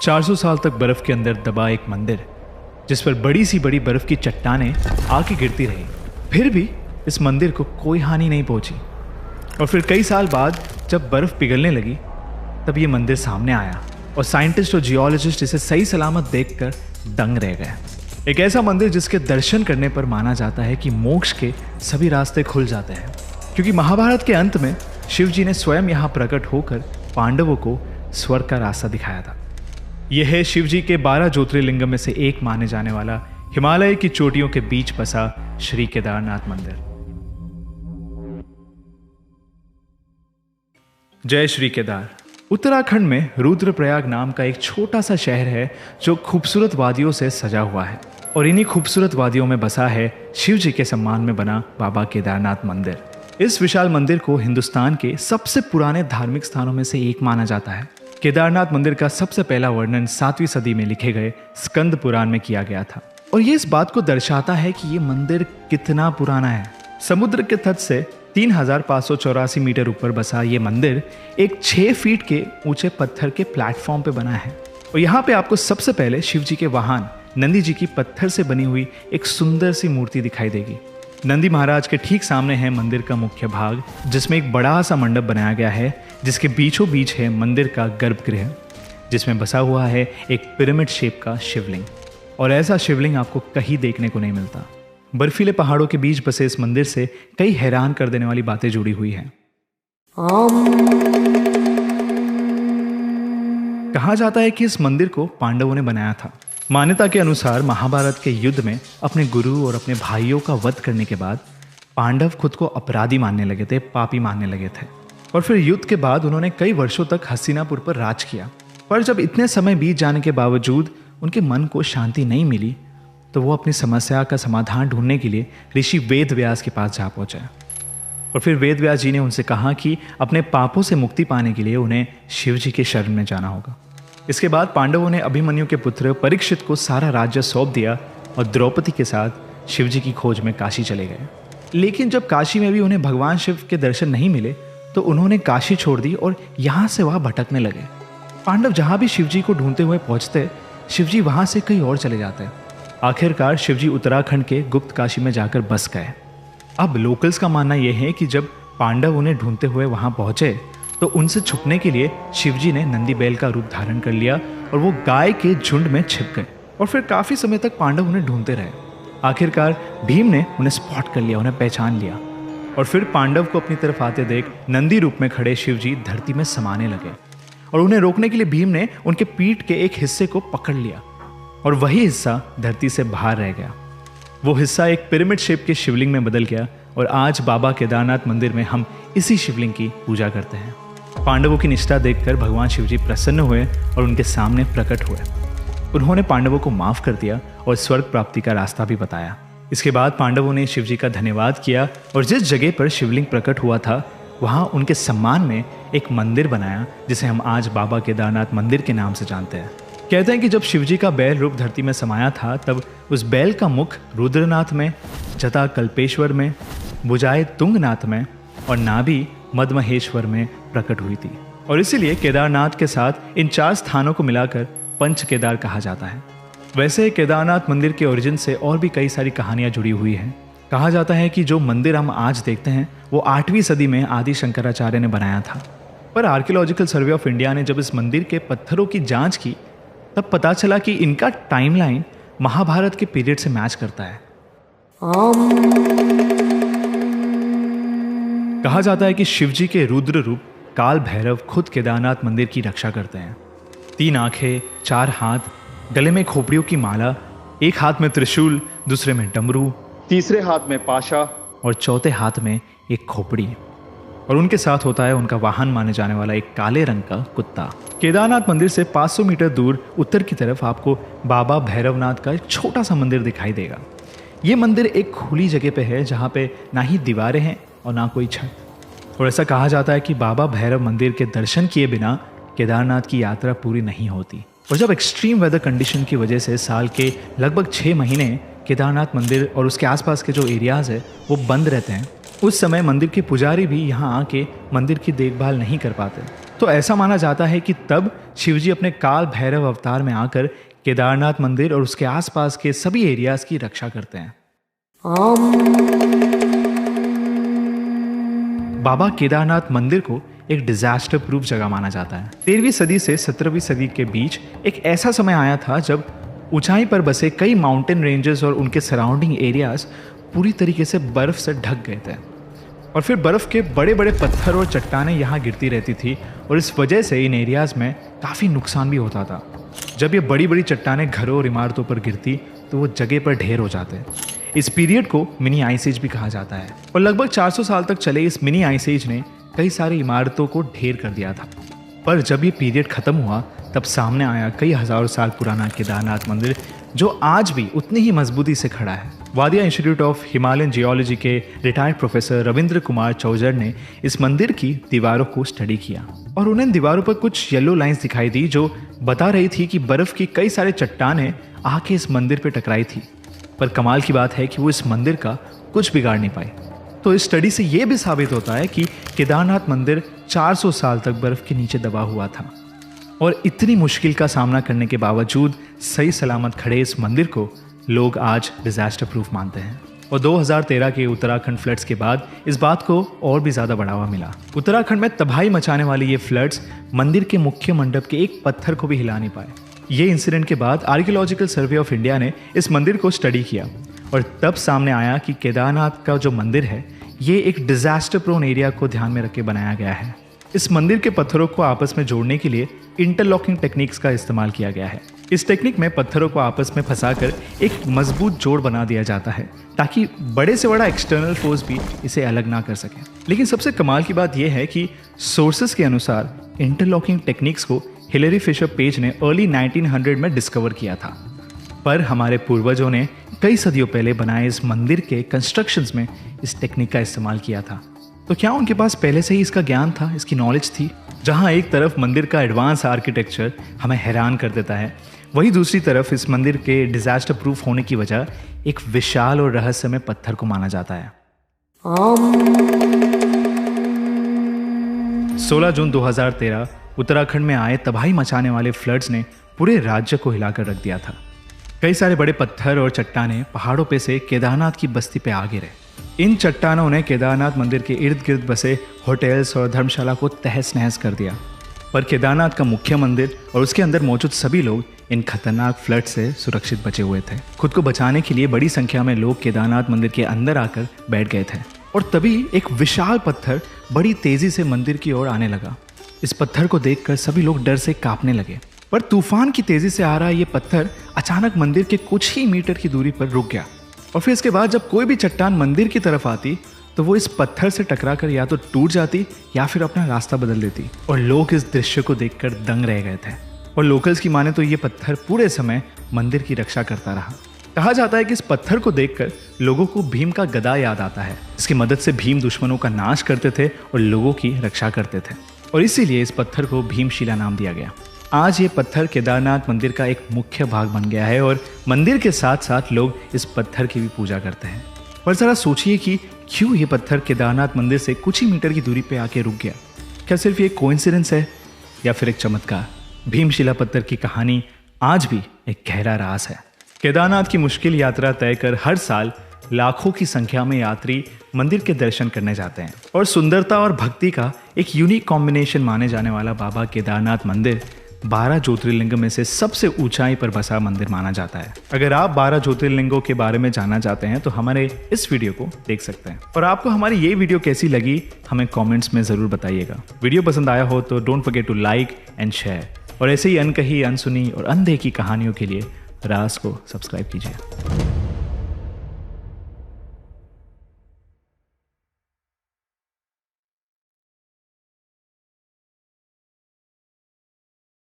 400 साल तक बर्फ के अंदर दबा एक मंदिर, जिस पर बड़ी सी बड़ी बर्फ की चट्टानें आके गिरती रही, फिर भी इस मंदिर को कोई हानि नहीं पहुंची। और फिर कई साल बाद जब बर्फ पिघलने लगी तब ये मंदिर सामने आया और साइंटिस्ट और जियोलॉजिस्ट इसे सही सलामत देखकर दंग रह गए। एक ऐसा मंदिर जिसके दर्शन करने पर माना जाता है कि मोक्ष के सभी रास्ते खुल जाते हैं, क्योंकि महाभारत के अंत में शिव जी ने स्वयं यहाँ प्रकट होकर पांडवों को स्वर्ग का रास्ता दिखाया था। यह है शिव जी के 12 ज्योतिर्लिंग में से एक माने जाने वाला हिमालय की चोटियों के बीच बसा श्री केदारनाथ मंदिर। जय श्री केदार। उत्तराखंड में रुद्रप्रयाग नाम का एक छोटा सा शहर है जो खूबसूरत वादियों से सजा हुआ है, और इन्हीं खूबसूरत वादियों में बसा है शिव जी के सम्मान में बना बाबा केदारनाथ मंदिर। इस विशाल मंदिर को हिंदुस्तान के सबसे पुराने धार्मिक स्थानों में से एक माना जाता है। केदारनाथ मंदिर का सबसे पहला वर्णन 7वीं सदी में लिखे गए स्कंद पुराण में किया गया था, और ये इस बात को दर्शाता है कि ये मंदिर कितना पुराना है। समुद्र के तट से 3584 मीटर ऊपर बसा ये मंदिर एक 6 फीट के ऊंचे पत्थर के प्लेटफॉर्म पे बना है, और यहाँ पे आपको सबसे पहले शिव जी के वाहन नंदी जी की पत्थर से बनी हुई एक सुंदर सी मूर्ति दिखाई देगी। नंदी महाराज के ठीक सामने है मंदिर का मुख्य भाग, जिसमें एक बड़ा सा मंडप बनाया गया है, जिसके बीचों बीच है मंदिर का गर्भगृह, जिसमें बसा हुआ है एक पिरामिड शेप का शिवलिंग। और ऐसा शिवलिंग आपको कहीं देखने को नहीं मिलता। बर्फीले पहाड़ों के बीच बसे इस मंदिर से कई हैरान कर देने वाली बातें जुड़ी हुई हैं। कहा जाता है कि इस मंदिर को पांडवों ने बनाया था। मान्यता के अनुसार महाभारत के युद्ध में अपने गुरु और अपने भाइयों का वध करने के बाद पांडव खुद को अपराधी मानने लगे थे, पापी मानने लगे थे, और फिर युद्ध के बाद उन्होंने कई वर्षों तक हस्तिनापुर पर राज किया। पर जब इतने समय बीत जाने के बावजूद उनके मन को शांति नहीं मिली, तो वो अपनी समस्या का समाधान ढूंढने के लिए ऋषि वेद व्यास के पास जा पहुंचे। और फिर वेद व्यास जी ने उनसे कहा कि अपने पापों से मुक्ति पाने के लिए उन्हें शिव जी के शरण में जाना होगा। इसके बाद पांडवों ने अभिमन्यु के पुत्र परीक्षित को सारा राज्य सौंप दिया और द्रौपदी के साथ शिव जी की खोज में काशी चले गए। लेकिन जब काशी में भी उन्हें भगवान शिव के दर्शन नहीं मिले, तो उन्होंने काशी छोड़ दी और यहाँ से वहाँ भटकने लगे। पांडव जहाँ भी शिव जी को ढूंढते हुए पहुँचते, शिव जी वहाँ से कहीं और चले जाते। आखिरकार शिव जी उत्तराखंड के गुप्त काशी में जाकर बस गए। अब लोकल्स का मानना यह है कि जब पांडव उन्हें ढूंढते हुए वहाँ पहुँचे, तो उनसे छुपने के लिए शिवजी ने नंदी बैल का रूप धारण कर लिया और वो गाय के झुंड में छिप गए। और फिर काफी समय तक पांडव उन्हें ढूंढते रहे। आखिरकार भीम ने उन्हें स्पॉट कर लिया, उन्हें पहचान लिया, और फिर पांडव को अपनी तरफ आते देख नंदी रूप में खड़े शिवजी धरती में समाने लगे। और उन्हें रोकने के लिए भीम ने उनके पीठ के एक हिस्से को पकड़ लिया, और वही हिस्सा धरती से बाहर रह गया। वो हिस्सा एक पिरामिड शेप के शिवलिंग में बदल गया, और आज बाबा केदारनाथ मंदिर में हम इसी शिवलिंग की पूजा करते हैं। पांडवों की निष्ठा देखकर भगवान शिवजी प्रसन्न हुए और उनके सामने प्रकट हुए। उन्होंने पांडवों को माफ कर दिया और स्वर्ग प्राप्ति का रास्ता भी बताया। इसके बाद पांडवों ने शिवजी का धन्यवाद किया, और जिस जगह पर शिवलिंग प्रकट हुआ था वहां उनके सम्मान में एक मंदिर बनाया, जिसे हम आज बाबा केदारनाथ मंदिर के नाम से जानते हैं। कहते हैं कि जब शिवजी का बैल रूप धरती में समाया था, तब उस बैल का मुख रुद्रनाथ में, जटा कल्पेश्वर में, भुजाएं तुंगनाथ में और नाभि मदमहेश्वर में प्रकट हुई थी। और इसीलिए केदारनाथ के साथ इन 4 स्थानों को मिलाकर पंच केदार कहा जाता है। वैसे केदारनाथ मंदिर के ओरिजिन से और भी कई सारी कहानियां जुड़ी हुई हैं। कहा जाता है कि जो मंदिर हम आज देखते हैं वो 8वीं सदी में आदि शंकराचार्य ने बनाया था। पर आर्कियोलॉजिकल सर्वे ऑफ इंडिया ने जब इस मंदिर के पत्थरों की जांच की, तब पता चला कि इनका टाइमलाइन महाभारत के पीरियड से मैच करता है। कहा जाता है कि शिवजी के रुद्र रूप काल भैरव खुद केदारनाथ मंदिर की रक्षा करते हैं। 3 आंखें, 4 हाथ, गले में खोपड़ियों की माला, एक हाथ में त्रिशूल, दूसरे में डमरू, तीसरे हाथ में पाशा और चौथे हाथ में एक खोपड़ी। और उनके साथ होता है उनका वाहन माने जाने वाला एक काले रंग का कुत्ता। केदारनाथ मंदिर से 500 मीटर दूर उत्तर की तरफ आपको बाबा भैरवनाथ का एक छोटा सा मंदिर दिखाई देगा। ये मंदिर एक खुली जगह पे है, जहाँ पे ना ही दीवारें हैं और ना कोई छत। और ऐसा कहा जाता है कि बाबा भैरव मंदिर के दर्शन किए बिना केदारनाथ की यात्रा पूरी नहीं होती। और जब एक्सट्रीम वेदर कंडीशन की वजह से साल के लगभग 6 महीने केदारनाथ मंदिर और उसके आसपास के जो एरियाज है वो बंद रहते हैं, उस समय मंदिर के पुजारी भी यहाँ आके मंदिर की देखभाल नहीं कर पाते। तो ऐसा माना जाता है कि तब शिवजी अपने काल भैरव अवतार में आकर केदारनाथ मंदिर और उसके आसपास के सभी एरियाज की रक्षा करते हैं। बाबा केदारनाथ मंदिर को एक डिजास्टर प्रूफ जगह माना जाता है। 13वीं सदी से 17वीं सदी के बीच एक ऐसा समय आया था जब ऊंचाई पर बसे कई माउंटेन रेंजेस और उनके सराउंडिंग एरियाज पूरी तरीके से बर्फ से ढक गए थे और फिर बर्फ के बड़े बड़े पत्थर और चट्टानें यहाँ गिरती रहती थी और इस वजह से इन एरियाज में काफ़ी नुकसान भी होता था। जब ये बड़ी बड़ी चट्टानें घरों और इमारतों पर गिरती तो वो जगह पर ढेर हो जाते। इस पीरियड को मिनी आइस एज भी कहा जाता है और लगभग 400 साल तक चले इस मिनी आइस एज ने कई सारी इमारतों को ढेर कर दिया था। पर जब ये पीरियड खत्म हुआ तब सामने आया कई हजारों साल पुराना केदारनाथ मंदिर जो आज भी उतनी ही मजबूती से खड़ा है। वादिया इंस्टीट्यूट ऑफ हिमालयन जियोलॉजी के रिटायर्ड प्रोफेसर रविंद्र कुमार चौजर ने इस मंदिर की दीवारों को स्टडी किया और उन्हें दीवारों पर कुछ येलो लाइंस दिखाई दी जो बता रही थी कि बर्फ की कई सारे चट्टानें आके इस मंदिर पर टकराई थी। पर कमाल की बात है कि वो इस मंदिर का कुछ बिगाड़ नहीं पाई। तो इस स्टडी से ये भी साबित होता है कि केदारनाथ मंदिर 400 साल तक बर्फ के नीचे दबा हुआ था और इतनी मुश्किल का सामना करने के बावजूद सही सलामत खड़े इस मंदिर को लोग आज डिजास्टर प्रूफ मानते हैं। और 2013 के उत्तराखंड फ्लड्स के बाद इस बात को और भी ज़्यादा बढ़ावा मिला। उत्तराखंड में तबाही मचाने वाली ये फ्लड्स मंदिर के मुख्य मंडप के एक पत्थर को भी हिला नहीं पाए। ये इंसिडेंट के बाद आर्कियोलॉजिकल सर्वे ऑफ इंडिया ने इस मंदिर को स्टडी किया और तब सामने आया कि केदारनाथ का जो मंदिर है ये एक डिजास्टर प्रोन एरिया को ध्यान में रख के बनाया गया है। इस मंदिर के पत्थरों को आपस में जोड़ने के लिए इंटरलॉकिंग टेक्निक्स का इस्तेमाल किया गया है। इस टेक्निक में पत्थरों को आपस में फंसाकर एक मजबूत जोड़ बना दिया जाता है ताकि बड़े से बड़ा एक्सटर्नल फोर्स भी इसे अलग ना कर सके। लेकिन सबसे कमाल की बात यह है कि सोर्सेस के अनुसार इंटरलॉकिंग टेक्निक्स को हिलेरी फिशर पेज ने अर्ली 1900 में डिस्कवर किया था, पर हमारे पूर्वजों ने कई सदियों पहले बनाए इस मंदिर के कंस्ट्रक्शंस में इस टेक्निक का इस्तेमाल किया था। तो क्या उनके पास पहले से ही इसका ज्ञान था, इसकी नॉलेज थी? जहां एक तरफ मंदिर का एडवांस आर्किटेक्चर हमें हैरान कर देता है, वहीं दूसरी तरफ इस मंदिर के डिजास्टर प्रूफ होने की वजह एक विशाल और रहस्यमय पत्थर को माना जाता है। 16 जून 2013 उत्तराखंड में आए तबाही मचाने वाले फ्लड्स ने पूरे राज्य को हिलाकर रख दिया था। कई सारे बड़े पत्थर और चट्टानें पहाड़ों पे से केदारनाथ की बस्ती पे आ गिरे। इन चट्टानों ने केदारनाथ मंदिर के इर्द गिर्द बसे होटल्स और धर्मशाला को तहस नहस कर दिया। पर केदारनाथ का मुख्य मंदिर और उसके अंदर मौजूद सभी लोग इन खतरनाक फ्लड से सुरक्षित बचे हुए थे। खुद को बचाने के लिए बड़ी संख्या में लोग केदारनाथ मंदिर के अंदर आकर बैठ गए थे और तभी एक विशाल पत्थर बड़ी तेजी से मंदिर की ओर आने लगा। इस पत्थर को देखकर सभी लोग डर से कांपने लगे, पर तूफान की तेजी से आ रहा ये पत्थर अचानक मंदिर के कुछ ही मीटर की दूरी पर रुक गया और फिर इसके बाद जब कोई भी चट्टान मंदिर की तरफ आती तो वो इस पत्थर से टकराकर या तो टूट जाती या फिर अपना रास्ता बदल देती और लोग इस दृश्य को देखकर दंग रह गए थे। और लोकल्स की माने तो ये पत्थर पूरे समय मंदिर की रक्षा करता रहा। कहा जाता है कि इस पत्थर को देखकर लोगों को भीम का गदा याद आता है। इसकी मदद से भीम दुश्मनों का नाश करते थे और लोगों की रक्षा करते थे और इसीलिए इस पत्थर को भीमशिला नाम दिया गया। आज ये पत्थर केदारनाथ मंदिर का एक मुख्य भाग बन गया है और मंदिर के साथ साथ लोग इस पत्थर की भी पूजा करते हैं। पर जरा सोचिए कि क्यों ये पत्थर केदारनाथ मंदिर से कुछ ही मीटर की दूरी पे आके रुक गया? क्या सिर्फ ये कोइंसिडेंस है या फिर एक चमत्कार? भीमशिला पत्थर की कहानी आज भी एक गहरा राज है। केदारनाथ की मुश्किल यात्रा तय कर हर साल लाखों की संख्या में यात्री मंदिर के दर्शन करने जाते हैं और सुंदरता और भक्ति का एक यूनिक कॉम्बिनेशन माने जाने वाला बाबा केदारनाथ मंदिर 12 ज्योतिर्लिंगों में से सबसे ऊंचाई पर बसा मंदिर माना जाता है। अगर आप 12 ज्योतिर्लिंगों के बारे में जानना चाहते हैं तो हमारे इस वीडियो को देख सकते हैं। और आपको हमारी ये वीडियो कैसी लगी हमें कमेंट्स में जरूर बताइएगा। वीडियो पसंद आया हो तो don't forget to like and share और ऐसे ही अनकही, अनसुनी और अनदेखी कहानियों के लिए राज को सब्सक्राइब कीजिए।